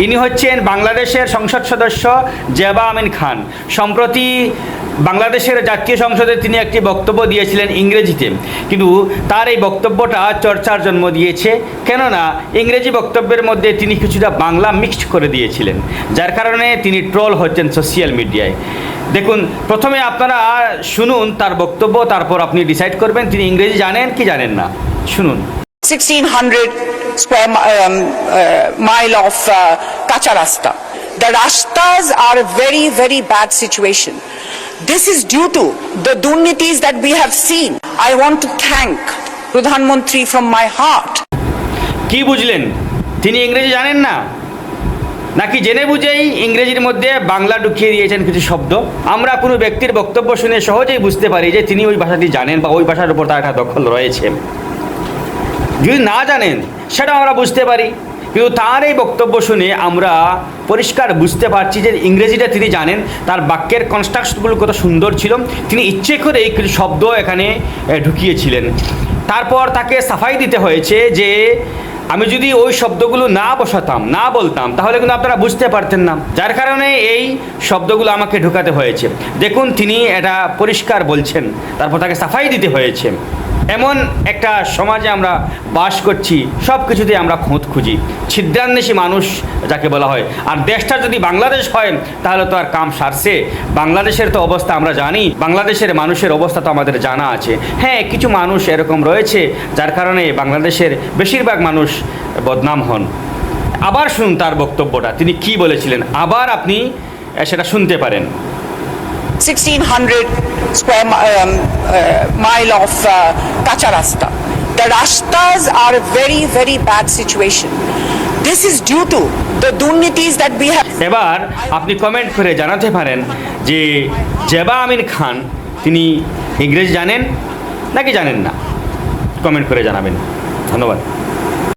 ইনি হচ্ছেন বাংলাদেশের সংসদ সদস্য জেবা আমিন খান। সম্প্রতি বাংলাদেশের জাতীয় সংসদে তিনি একটি বক্তব্য দিয়েছিলেন ইংরেজিতে, কিন্তু তার এই বক্তব্যটা চর্চার জন্ম দিয়েছে, কেননা ইংরেজি বক্তব্যের মধ্যে তিনি কিছুটা বাংলা মিক্সড করে দিয়েছিলেন, যার কারণে তিনি ট্রোল হচ্ছেন সোশ্যাল মিডিয়ায়। দেখুন, প্রথমে আপনারা শুনুন তার বক্তব্য, তারপর আপনি ডিসাইড করবেন তিনি ইংরেজি জানেন কি জানেন না। শুনুন। 1600 square mile of kacha rasta. The rastas are a very, very bad situation. This is due to the durnitis that we have seen. I want to thank Pradhan Mantri from my heart. কি বুঝলেন? তিনি ইংরেজি জানেন না, নাকি জেনে বুঝেই ইংরেজির মধ্যে বাংলা ঢুকিয়ে দিয়েছেন কিছু শব্দ? আমরা কোনো ব্যক্তির বক্তব্য শুনে সহজেই বুঝতে পারি যে তিনি ওই ভাষাটি জানেন বা ওই ভাষার উপর তার একটা দখল রয়েছে। যদি না জানেন সেটা আমরা বুঝতে পারি, কিন্তু তার এই বক্তব্য শুনে আমরা পরিষ্কার বুঝতে পারছি যে ইংরেজিটা তিনি জানেন, তার বাক্যের কনস্ট্রাকশনগুলো কত সুন্দর ছিল। তিনি ইচ্ছে করে কিছু শব্দ এখানে ঢুকিয়েছিলেন। তারপর তাকে সাফাই দিতে হয়েছে যে আমি যদি ওই শব্দগুলো না বসাতাম, না বলতাম, তাহলে কিন্তু আপনারা বুঝতে পারতেন না, যার কারণে এই শব্দগুলো আমাকে ঢোকাতে হয়েছে। দেখুন, তিনি এটা পরিষ্কার বলছেন, তারপর তাকে সাফাই দিতে হয়েছে। এমন একটা সমাজে আমরা বাস করছি, সব কিছুতে আমরা খুঁত খুঁজি, ছিদ্রান্বেষী মানুষ যাকে বলা হয়। আর দেশটা যদি বাংলাদেশ হয় তাহলে তো আর কাম সারছে। বাংলাদেশের তো অবস্থা আমরা জানি, বাংলাদেশের মানুষের অবস্থা তো আমাদের জানা আছে। হ্যাঁ, কিছু মানুষ এরকম রয়েছে যার কারণে বাংলাদেশের বেশিরভাগ মানুষ বদনাম হন। আবার শুনুন তার বক্তব্যটা, তিনি কি বলেছিলেন, আবার আপনি সেটা শুনতে পারেন। 1600 square mile of kacha rasta. The rastas are a very, very bad situation. This is due to the durnitis that we have. এবার আপনি কমেন্ট করে জানাতে পারেন যে জেবা আমিন খান তিনি ইংরেজি জানেন নাকি জানেন না, কমেন্ট করে জানাবেন। ধন্যবাদ।